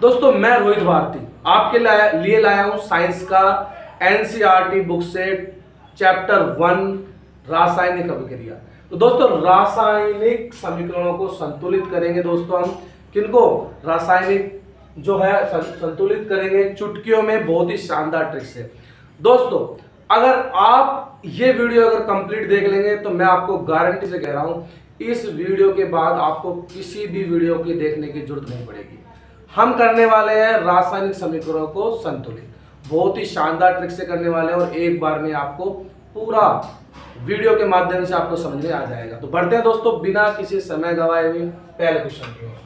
दोस्तों मैं रोहित भारती आपके लिए लाया हूं साइंस का एनसीईआरटी बुक से चैप्टर 1 रासायनिक अभिक्रिया। तो दोस्तों रासायनिक समीकरणों को संतुलित करेंगे। दोस्तों हम किनको रासायनिक जो है संतुलित करेंगे चुटकियों में, बहुत ही शानदार ट्रिक से। दोस्तों अगर आप ये वीडियो अगर कंप्लीट देख लेंगे तो मैं आपको गारंटी से कह रहा हूं इस वीडियो के बाद आपको किसी भी वीडियो की देखने की जरूरत नहीं पड़ेगी। हम करने वाले हैं रासायनिक समीकरणों को संतुलित, बहुत ही शानदार ट्रिक से करने वाले हैं और एक बार में आपको पूरा वीडियो के माध्यम से आपको समझ में आ जाएगा। तो बढ़ते हैं दोस्तों बिना किसी समय गवाए हुए पहले क्वेश्चन की ओर।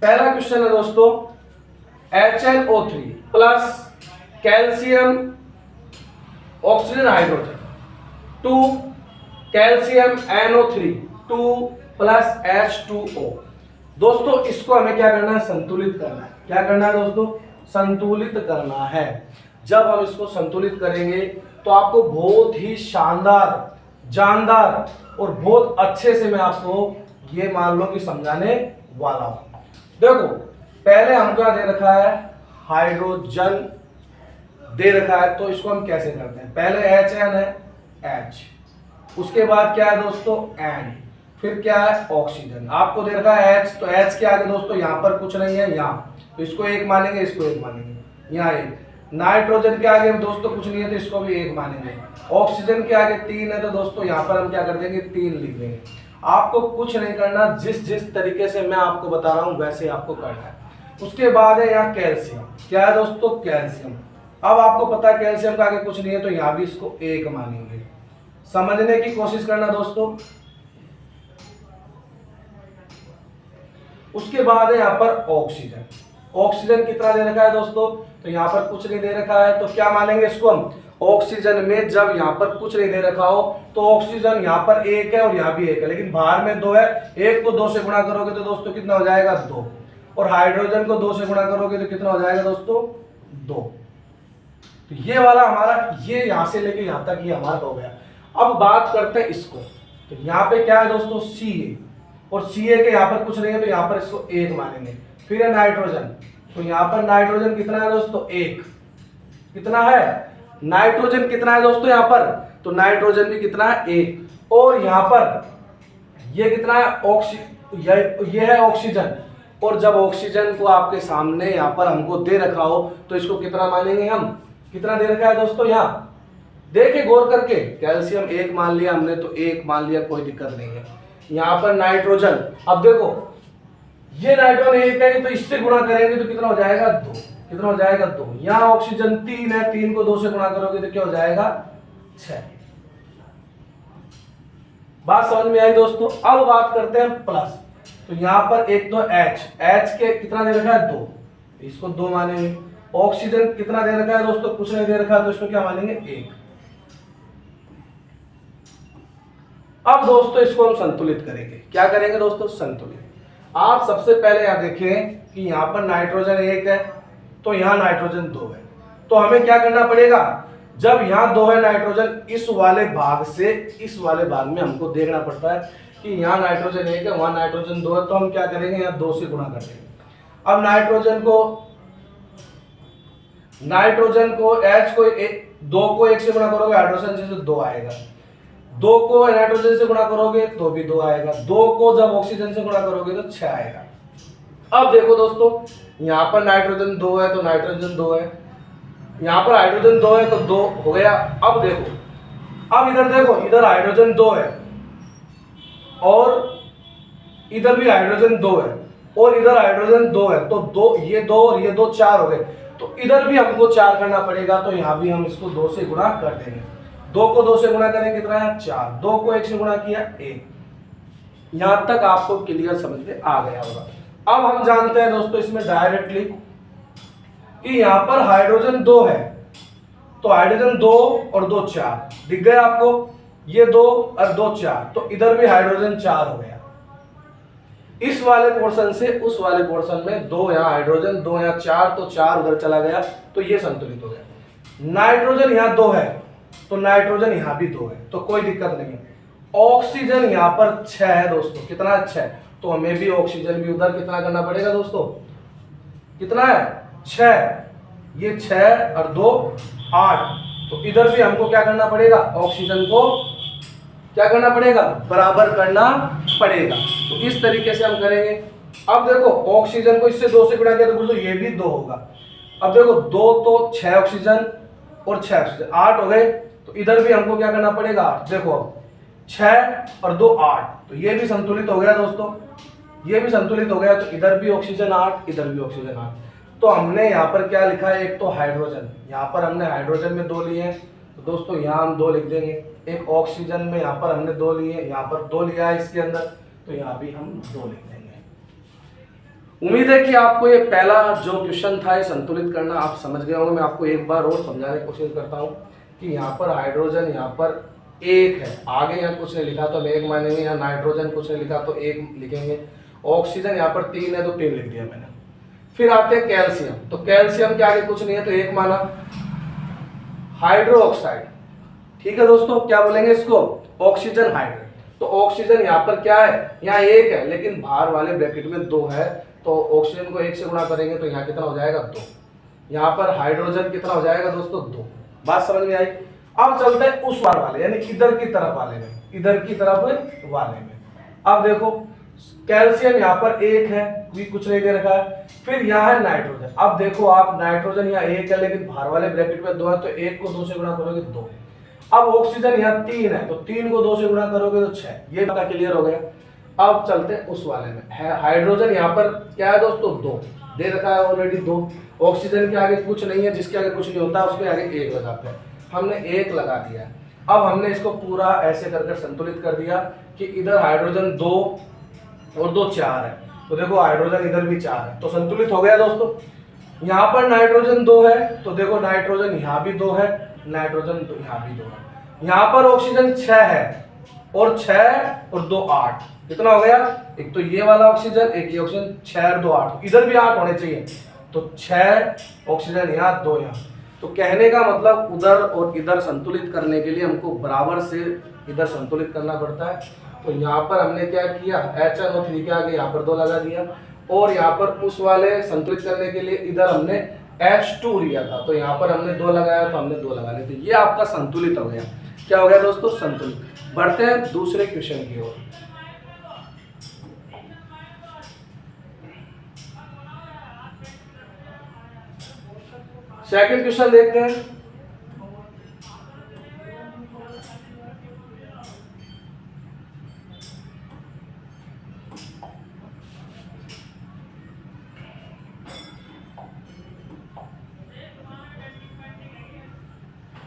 पहला क्वेश्चन है दोस्तों HNO3 plus calcium oxygen hydrogen 2 calcium NO3 2 plus H2O। दोस्तों इसको हमें क्या करना है, संतुलित करना है। क्या करना है दोस्तों, संतुलित करना है। जब हम इसको संतुलित करेंगे तो आपको बहुत ही शानदार, जानदार और बहुत अच्छे से मैं आपको ये मान लो कि समझाने वाला हूं। देखो पहले हमको क्या दे रखा है, हाइड्रोजन दे रखा है। तो इसको हम कैसे करते हैं, पहले HN है H, उसके बाद क्या है दोस्तों N, फिर क्या है ऑक्सीजन। आपको दे रखा है H, तो H के आगे दोस्तों यहाँ पर कुछ नहीं है, यहाँ तो इसको एक मानेंगे, इसको एक मानेंगे, यहाँ एक। नाइट्रोजन के आगे दोस्तों कुछ नहीं है तो इसको भी एक मानेंगे। ऑक्सीजन के आगे 3 है तो दोस्तों यहाँ पर हम क्या कर देंगे, 3 लिख देंगे। आपको कुछ नहीं करना, जिस तरीके से मैं आपको बता रहा हूँ वैसे आपको करना है। उसके बाद है यहाँ कैल्शियम। क्या है दोस्तों, कैल्शियम। अब आपको पता है कैल्शियम के आगे कुछ नहीं है तो यहाँ भी इसको एक मानेंगे। समझने की कोशिश करना दोस्तों। उसके बाद है यहाँ पर ऑक्सीजन। ऑक्सीजन कितना दे रखा है दोस्तों, तो यहाँ पर कुछ नहीं दे रखा है तो क्या मानेंगे इसको हम, ऑक्सीजन में जब यहाँ पर कुछ नहीं दे रखा हो तो ऑक्सीजन यहाँ पर एक है और यहाँ भी एक है, लेकिन बाहर में 2 है। एक को 2 से गुणा करोगे तो दोस्तों कितना हो जाएगा, 2। और हाइड्रोजन को 2 से गुणा करोगे तो कितना हो जाएगा दोस्तों, 2। तो ये वाला हमारा, ये यहाँ से लेके यहाँ तक ये हमारा हो गया। अब बात करते हैं इसको। तो यहाँ पे क्या है दोस्तों, Ca, और Ca के यहाँ पर कुछ नहीं है तो यहाँ पर इसको 1 मानेंगे। फिर है नाइट्रोजन, तो यहाँ पर नाइट्रोजन कितना है दोस्तों, 1। कितना है नाइट्रोजन, कितना है दोस्तों यहाँ पर, तो नाइट्रोजन भी कितना है, 1। और यहाँ पर ये कितना है, ये है ऑक्सीजन। और जब ऑक्सीजन को आपके सामने यहाँ पर हमको दे रखा हो तो इसको कितना मानेंगे हम, कितना दे रखा है दोस्तों, यहाँ देखिए गौर करके। कैल्शियम 1 मान लिया हमने तो 1 मान लिया, कोई दिक्कत नहीं है। यहाँ पर नाइट्रोजन, अब देखो ये नाइट्रोजन 1 है तो इससे गुणा करेंगे तो कितना हो जाएगा, 2। कितना हो जाएगा, 2। यहाँ ऑक्सीजन 3 है, 3 को 2 से गुणा करोगे तो क्या हो जाएगा, 6। बात समझ में आई दोस्तों। अब बात करते हैं प्लस। तो यहाँ पर एक तो H के कितना दे रखा है, 2, इसको 2 मानेंगे। ऑक्सीजन कितना दे रखा है दोस्तों, कुछ नहीं दे रखा है तो इसको क्या मानेंगे, 1। अब दोस्तों इसको हम संतुलित करेंगे। क्या करेंगे दोस्तों, संतुलित। आप सबसे पहले यहां देखें कि यहां पर नाइट्रोजन 1 है तो यहां नाइट्रोजन 2 है। तो हमें क्या करना पड़ेगा, जब यहां 2 है नाइट्रोजन, इस वाले भाग से इस वाले भाग में हमको देखना पड़ता है कि यहाँ नाइट्रोजन 1 है, वहां नाइट्रोजन 2 है। तो हम क्या करेंगे, यहाँ 2 से गुणा कर देंगे। अब नाइट्रोजन को H को 2 को 1 से गुणा करोगे हाइड्रोजन से तो 2 आएगा। 2 को नाइट्रोजन से गुणा करोगे तो भी 2 आएगा। 2 को जब ऑक्सीजन से गुणा करोगे तो 6 आएगा। अब देखो दोस्तों यहाँ पर नाइट्रोजन 2 है तो नाइट्रोजन 2 है, यहाँ पर हाइड्रोजन 2 है तो 2 हो गया। अब देखो, अब इधर देखो, इधर हाइड्रोजन 2 है और इधर भी हाइड्रोजन 2 है और इधर हाइड्रोजन 2 है तो 2, ये 2 और ये 2, 4 हो गए। तो इधर भी हमको 4 करना पड़ेगा तो यहाँ भी हम इसको 2 से गुणा कर देंगे। 2 को 2 से गुणा करेंगे कितना है, 4। 2 को 1 से गुणा किया, 1। यहां तक आपको क्लियर समझ में आ गया होगा। अब हम जानते हैं दोस्तों इसमें डायरेक्टली कि यहां पर हाइड्रोजन 2 है तो हाइड्रोजन 2 और 2 4 दिख गया आपको, ये 2 और 2 4, तो इधर भी हाइड्रोजन 4 हो गया। इस वाले पोर्शन से उस वाले पोर्शन में 2 यहाँ हाइड्रोजन, 2 यहाँ 4, तो 4 उधर चला गया तो ये संतुलित हो गया। नाइट्रोजन यहाँ 2 है तो नाइट्रोजन यहाँ भी 2 है तो कोई दिक्कत नहीं है। ऑक्सीजन यहाँ पर 6 है दोस्तों, कितना 6, तो हमें भी ऑक्सीजन भी उधर कितना करना पड़ेगा दोस्तों, कितना है 6, ये 6 और 2 8, तो इधर भी हमको क्या करना पड़ेगा, ऑक्सीजन को क्या करना पड़ेगा, बराबर करना पड़ेगा। तो इस तरीके से हम करेंगे। अब देखो ऑक्सीजन को इससे 2 से गुणा किया तो बोलो ये भी 2 होगा। अब देखो 2 तो 6 ऑक्सीजन और 6 ऑक्सीजन 8 हो गए, तो इधर भी हमको क्या करना पड़ेगा 8। देखो 6 और 2 8, तो ये भी संतुलित हो गया दोस्तों, ये भी संतुलित हो गया। तो इधर भी ऑक्सीजन 8, इधर भी ऑक्सीजन 8। तो हमने यहाँ पर क्या लिखा है, एक तो हाइड्रोजन, यहाँ पर हमने हाइड्रोजन में 2 लिए हैं, तो दोस्तों यहाँ हम 2 लिख देंगे। एक ऑक्सीजन में यहाँ पर हमने 2 लिए, यहाँ पर 2 लिया है इसके अंदर, तो यहाँ भी हम 2 लिख देंगे। उम्मीद है कि आपको ये पहला जो क्वेश्चन था ये संतुलित करना आप समझ गए होंगे। मैं आपको एक बार और समझाने की कोशिश करता हूँ कि यहाँ पर हाइड्रोजन यहाँ पर 1 है, आगे यहाँ कुछ नहीं लिखा तो हम 1 मानेंगे, यहाँ नाइट्रोजन कुछ नहीं लिखा तो 1 लिखेंगे, ऑक्सीजन यहाँ पर 3 है तो 3 लिख दिया मैंने। फिर आते हैं कैल्शियम, तो कैल्शियम के आगे कुछ नहीं है तो 1 माना। हाइड्रोक्साइड, ठीक है दोस्तों, क्या बोलेंगे इसको, ऑक्सीजन हाइड्रेट। तो ऑक्सीजन यहाँ पर क्या है, यहाँ 1 है लेकिन बाहर वाले ब्रैकेट में 2 है, तो ऑक्सीजन को 1 से गुणा करेंगे तो यहाँ कितना हो जाएगा 2। यहाँ पर हाइड्रोजन कितना हो जाएगा दोस्तों 2। बात समझ में आई। अब चलते हैं उस पार वाले यानी इधर की तरफ वाले में, इधर की तरफ वाले में। अब देखो कैल्शियम यहाँ पर 1 है, भी कुछ नहीं दे रखा है। फिर यहाँ है नाइट्रोजन। अब देखो आप नाइट्रोजन यहाँ 1 है लेकिन बाहर वाले ब्रैकेट में 2 है, तो 1 को 2 से गुणा करोगे 2। अब ऑक्सीजन यहाँ 3 है, तो 3 को 2 से गुणा करोगे तो 6। ये बात क्लियर हो गया। अब चलते हैं उस वाले में। हाइड्रोजन यहाँ पर क्या है दोस्तों 2 दे रखा है ऑलरेडी 2। ऑक्सीजन के आगे कुछ नहीं है, जिसके आगे कुछ नहीं होता उसके आगे 1 लगाते हैं, हमने 1 लगा दिया है। अब हमने इसको पूरा ऐसे कर संतुलित कर दिया कि इधर हाइड्रोजन 2 और 2 4 है, तो देखो हाइड्रोजन इधर भी 4 है, तो संतुलित हो गया दोस्तों। यहाँ पर नाइट्रोजन 2 है, तो देखो नाइट्रोजन यहाँ भी 2 है, नाइट्रोजन यहाँ भी 2 है। यहाँ पर ऑक्सीजन 6 है और 6 और 2 8, कितना हो गया, एक तो ये वाला ऑक्सीजन, एक ये ऑक्सीजन, 6 और 2 8, इधर भी 8 होने चाहिए, तो 6 ऑक्सीजन यहाँ 2 यहाँ। तो कहने का मतलब उधर और इधर संतुलित करने के लिए हमको बराबर से इधर संतुलित करना पड़ता है। तो यहाँ पर हमने क्या किया, HNO3 के आगे यहाँ पर 2 लगा दिया, और यहाँ पर उस वाले संतुलित करने के लिए इधर हमने H2 लिया था, तो यहाँ पर हमने 2 लगाया, तो हमने 2 लगा लिए, तो ये आपका संतुलित हो गया। क्या हो गया दोस्तों, संतुलित। बढ़ते हैं दूसरे क्वेश्चन की ओर। सेकंड क्वेश्चन देखते हैं।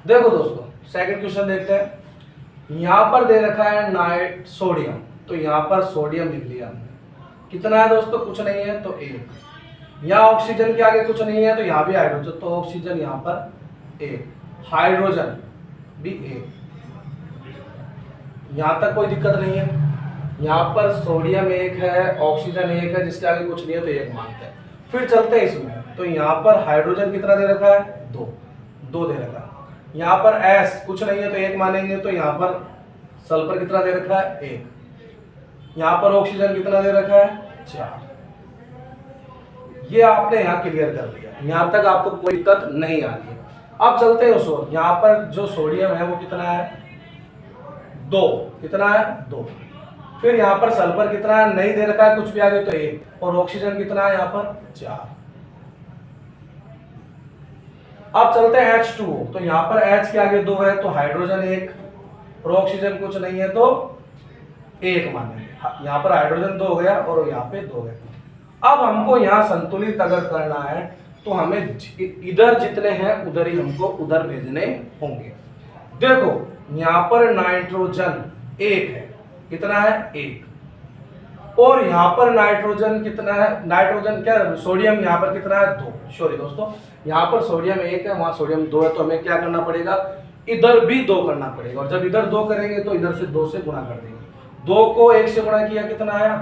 देखो दोस्तों सेकंड क्वेश्चन देखते हैं। यहां पर दे रखा है नाइट सोडियम, तो यहां पर सोडियम लिख लिया हमने। कितना है दोस्तों, कुछ नहीं है तो 1। यहाँ ऑक्सीजन के आगे कुछ नहीं है तो यहाँ भी हाइड्रोजन, तो ऑक्सीजन यहाँ पर 1, हाइड्रोजन भी 1। यहाँ तक कोई दिक्कत नहीं है। यहाँ पर सोडियम 1 है, ऑक्सीजन 1 है, जिसके आगे कुछ नहीं है तो 1 मानते हैं। फिर चलते हैं इसमें, तो यहाँ पर हाइड्रोजन कितना दे रखा है 2 दे रखा है। यहाँ पर S कुछ नहीं है तो 1 मानेंगे, तो यहाँ पर सल्फर कितना दे रखा है 1। यहाँ पर ऑक्सीजन कितना दे रखा है 4। ये आपने यहाँ क्लियर कर लिया, यहाँ तक आपको कोई दिक्कत नहीं आ रही है। अब चलते हैं उसको, यहाँ पर जो सोडियम है वो कितना है 2, कितना है 2। फिर यहाँ पर सल्फर कितना है, नहीं दे रखा है कुछ भी आगे तो 1, और ऑक्सीजन कितना है यहाँ पर 4। अब चलते हैं H2O, तो यहाँ पर H के आगे 2 है तो हाइड्रोजन 1 और ऑक्सीजन कुछ नहीं है तो 1 मानेंगे। यहाँ पर हाइड्रोजन 2 हो गया और यहाँ पे 2 है। अब हमको यहाँ संतुलित अगर करना है तो हमें इधर जितने हैं उधर ही हमको उधर भेजने होंगे। देखो यहाँ पर नाइट्रोजन 1 है, कितना है 1, और यहाँ पर नाइट्रोजन कितना है, नाइट्रोजन क्या, सोडियम यहाँ पर कितना है 2। सॉरी दोस्तों, यहाँ पर सोडियम 1 है, वहाँ सोडियम 2 है, तो हमें क्या करना पड़ेगा, इधर भी 2 करना पड़ेगा। और जब इधर 2 करेंगे तो इधर से 2 से गुणा कर देंगे। 2 को 1 से गुणा किया कितना आया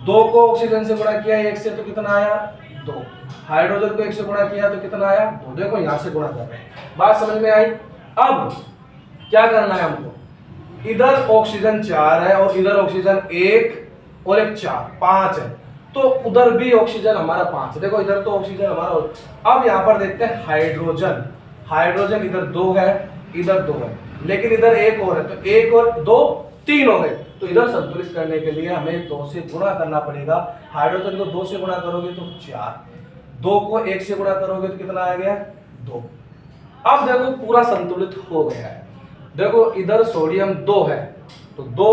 2 को ऑक्सीजन से गुणा किया 1 से तो कितना आया 2, हाइड्रोजन को 1 से गुणा किया तो कितना आया 2। देखो यहाँ से गुणा कर रहे हैं, बात समझ में आई। अब क्या करना है हमको, इधर ऑक्सीजन 4 है और इधर ऑक्सीजन 1 और 1 4 5 है, तो उधर भी ऑक्सीजन हमारा 5 है। देखो इधर तो ऑक्सीजन हमारा। अब यहाँ पर देखते हैं हाइड्रोजन। हाइड्रोजन इधर 2 है, इधर 2 है, लेकिन इधर 1 और है, तो 1 और 2 3 हो गए। तो इधर संतुलित करने के लिए हमें 2 से गुणा करना पड़ेगा। हाइड्रोजन को 2 से गुणा करोगे तो 4, 2 को 1 से गुणा करोगे तो कितना आ गया 2। अब देखो पूरा संतुलित हो गया है। देखो इधर सोडियम 2 है तो 2,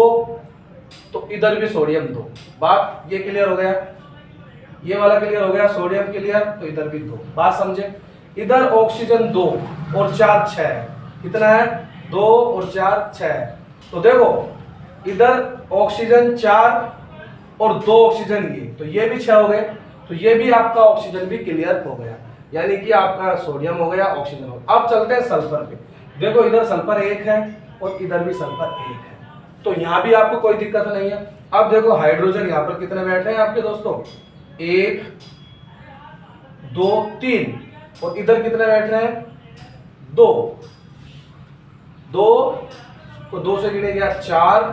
तो इधर भी सोडियम 2। बात ये क्लियर हो गया, ये वाला क्लियर हो गया, सोडियम क्लियर, तो इधर भी 2। बात समझे। इधर ऑक्सीजन 2 और 4 6 है, कितना है 2 और 4 6 है। तो देखो इधर ऑक्सीजन 4 और 2 ऑक्सीजन ये, तो ये भी 6 हो गए, तो ये भी आपका ऑक्सीजन भी क्लियर हो गया, यानी कि आपका सोडियम हो गया, ऑक्सीजन हो गया। अब चलते हैं सल्फर पे। देखो इधर सल्फर 1 है और इधर भी सल्फर 1 है, तो यहाँ भी आपको कोई दिक्कत नहीं है। अब देखो हाइड्रोजन यहाँ पर कितने बैठे हैं आपके दोस्तों, 1 2 3, और इधर कितने बैठ रहे हैं 2 को 2 से गिने गया 4,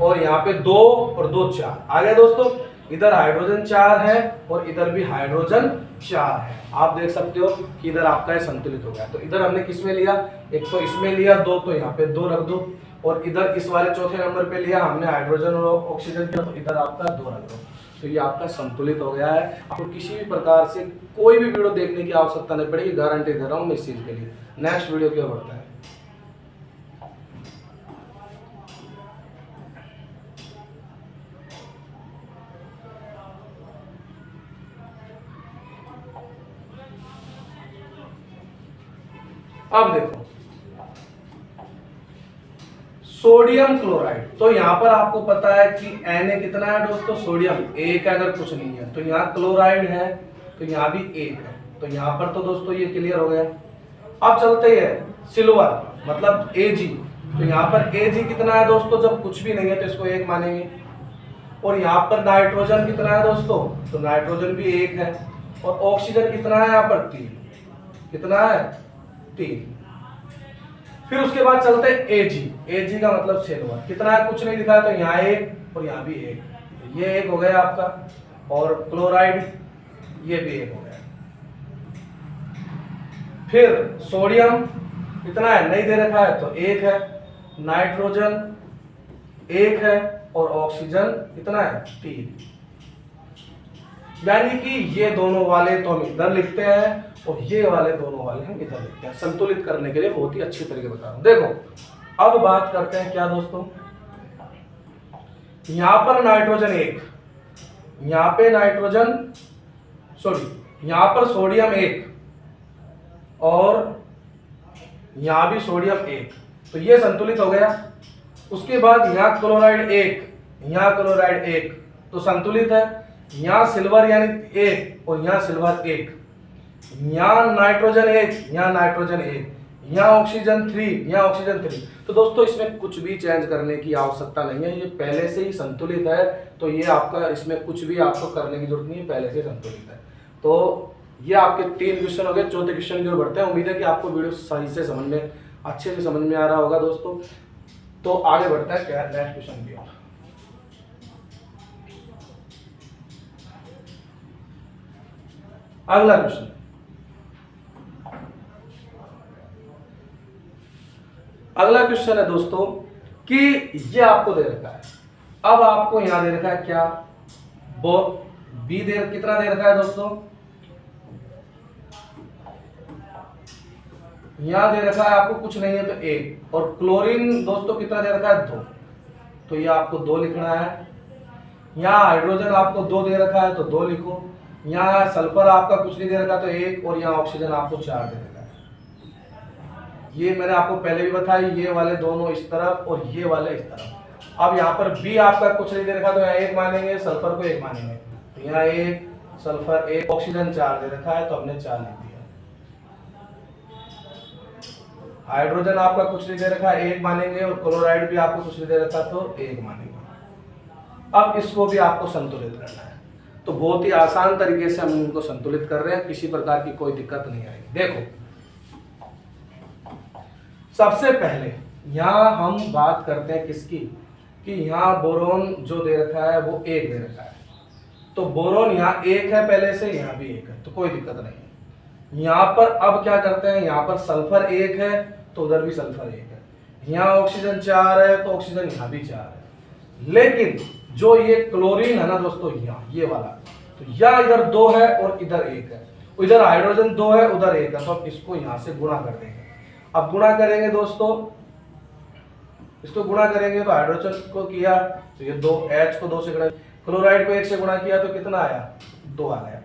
और यहाँ पे 2 और 2 4 आ गया दोस्तों। इधर हाइड्रोजन 4 है और इधर भी हाइड्रोजन 4 है। आप देख सकते हो कि इधर आपका ये संतुलित हो गया। तो इधर हमने किस में लिया, एक तो इसमें लिया 2, तो यहाँ पे 2 रख दो, और इधर इस वाले चौथे नंबर पे लिया हमने हाइड्रोजन और ऑक्सीजन, तो इधर आपका 2 रख दो। तो ये आपका संतुलित हो गया है। आपको किसी भी प्रकार से कोई भी वीडियो देखने की आवश्यकता नहीं पड़ेगी, गारंटी दे रहा हूँ मैं इस चीज के लिए। नेक्स्ट वीडियो की ओर बढ़ता है। अब देखो सोडियम क्लोराइड, तो यहां पर आपको पता है कि Na कितना है दोस्तों, सोडियम 1 है, अगर कुछ नहीं है तो यहाँ क्लोराइड है, तो यहाँ भी 1 है, तो यहाँ पर तो दोस्तों ये क्लियर हो गया। अब चलते हैं सिल्वर मतलब Ag, तो यहाँ पर Ag कितना है दोस्तों, जब कुछ भी नहीं है तो इसको 1 मानेंगे। और यहाँ पर नाइट्रोजन कितना है दोस्तों, तो नाइट्रोजन भी 1 है, और ऑक्सीजन कितना है यहाँ पर 3, कितना है 3। फिर उसके बाद चलते हैं Ag का मतलब सिल्वर, कितना है कुछ नहीं लिखा है, तो यहाँ 1 और यहाँ भी 1, ये 1 हो गया आपका, और क्लोराइड ये भी 1 हो गया। फिर सोडियम कितना है नहीं दे रखा है, तो 1 है, नाइट्रोजन 1 है, और ऑक्सीजन कितना है 3। यानी कि ये दोनों वाले तो हम इधर लिखते हैं और ये वाले दोनों वाले हम इधर लिखते हैं, संतुलित करने के लिए बहुत ही अच्छी तरीके बता रहा हूं। देखो अब बात करते हैं क्या दोस्तों, यहां पर नाइट्रोजन 1, यहां पे नाइट्रोजन सॉरी यहां पर सोडियम 1 और यहां भी सोडियम 1, तो ये संतुलित हो गया। उसके बाद यहाँ क्लोराइड 1, यहाँ क्लोराइड 1, तो संतुलित है। यहाँ सिल्वर यानी 1 और यहाँ सिल्वर 1, यहाँ नाइट्रोजन 1, यहाँ नाइट्रोजन 1, यहाँ ऑक्सीजन 3, यहाँ ऑक्सीजन 3। तो दोस्तों इसमें कुछ भी चेंज करने की आवश्यकता नहीं है, ये पहले से ही संतुलित है, तो ये आपका इसमें कुछ भी आपको करने की जरूरत नहीं है, पहले से संतुलित है। तो ये आपके 3 क्वेश्चन हो गए। चौथे क्वेश्चन की ओर बढ़ते हैं। उम्मीद है कि आपको वीडियो सही से समझ में अच्छे से समझ में आ रहा होगा दोस्तों। तो आगे बढ़ता है क्या नेक्स्ट क्वेश्चन की ओर। अगला क्वेश्चन, अगला क्वेश्चन है दोस्तों कि ये आपको दे रखा है। अब आपको यहां दे रखा है क्या, वो बी दे कितना दे रखा है दोस्तों, यहां दे रखा है आपको कुछ नहीं है तो 1, और क्लोरीन दोस्तों कितना दे रखा है 2, तो ये आपको 2 लिखना है। यहाँ हाइड्रोजन आपको 2 दे रखा है तो 2 लिखो। यहाँ सल्फर आपका कुछ नहीं दे रखा तो 1, और यहाँ ऑक्सीजन आपको 4 दे रखा है। ये मैंने आपको पहले भी बताया, ये वाले दोनों इस तरफ और ये वाले इस तरफ। अब यहाँ पर बी आपका कुछ नहीं दे रखा तो यहाँ 1 मानेंगे, सल्फर को 1 मानेंगे, तो यहाँ 1 सल्फर 1, ऑक्सीजन 4 दे रखा है तो हमने 4 लिख दिया। हाइड्रोजन आपका कुछ नहीं दे रखा है 1 मानेंगे, और क्लोराइड भी आपको कुछ नहीं दे रखा तो 1 मानेंगे। अब इसको भी आपको संतुलित करना है, तो बहुत ही आसान तरीके से हम इनको संतुलित कर रहे हैं, किसी प्रकार की कोई दिक्कत नहीं आएगी। देखो सबसे पहले यहाँ हम बात करते हैं किसकी, कि यहाँ बोरोन जो दे रखा है वो 1 दे रखा है, तो बोरोन यहाँ 1 है पहले से, यहाँ भी 1 है, तो कोई दिक्कत नहीं है। यहाँ पर अब क्या करते हैं, यहाँ पर सल्फर 1 है तो उधर भी सल्फर 1 है, यहाँ ऑक्सीजन 4 है तो ऑक्सीजन यहाँ भी 4 है। लेकिन जो ये क्लोरीन है ना दोस्तों, यहाँ ये वाला, तो यहाँ इधर 2 है और इधर 1 है, इधर हाइड्रोजन 2 है उधर 1 है, तो अब इसको यहाँ से गुणा कर देंगे। अब गुणा करेंगे दोस्तों, इसको गुणा करेंगे तो हाइड्रोजन को किया तो ये 2, H को 2 से गुणा, क्लोराइड को 1 से गुणा किया तो कितना आया, 2 आ गया।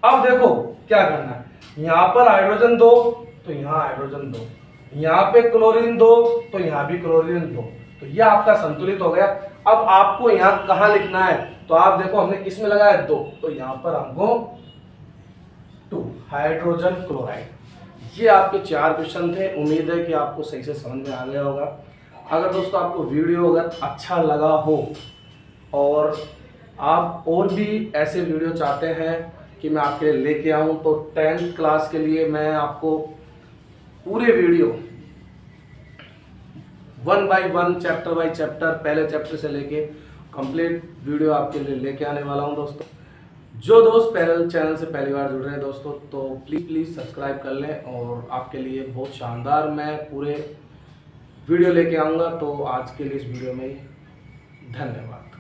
अब देखो क्या करना है, यहाँ पर हाइड्रोजन 2 तो यहाँ हाइड्रोजन 2, यहाँ पे क्लोरीन 2 तो यहाँ भी क्लोरीन 2, तो यह आपका संतुलित हो गया। अब आपको यहाँ कहाँ लिखना है, तो आप देखो हमने किस में लगाया 2, तो यहाँ पर हमको 2 हाइड्रोजन क्लोराइड। ये आपके 4 क्वेश्चन थे, उम्मीद है कि आपको सही से समझ में आ गया होगा। अगर दोस्तों आपको वीडियो अगर अच्छा लगा हो और आप और भी ऐसे वीडियो चाहते हैं कि मैं आपके लिए लेके आऊँ, तो 10th क्लास के लिए मैं आपको पूरे video 1 by 1 chapter by chapter, पहले चैप्टर से लेके कंप्लीट वीडियो आपके लिए लेके आने वाला हूँ दोस्तों। जो दोस्त पहले चैनल से पहली बार जुड़ रहे हैं दोस्तों, तो प्लीज़ सब्सक्राइब कर लें, और आपके लिए बहुत शानदार मैं पूरे वीडियो लेके आऊँगा। तो आज के लिए इस वीडियो में धन्यवाद।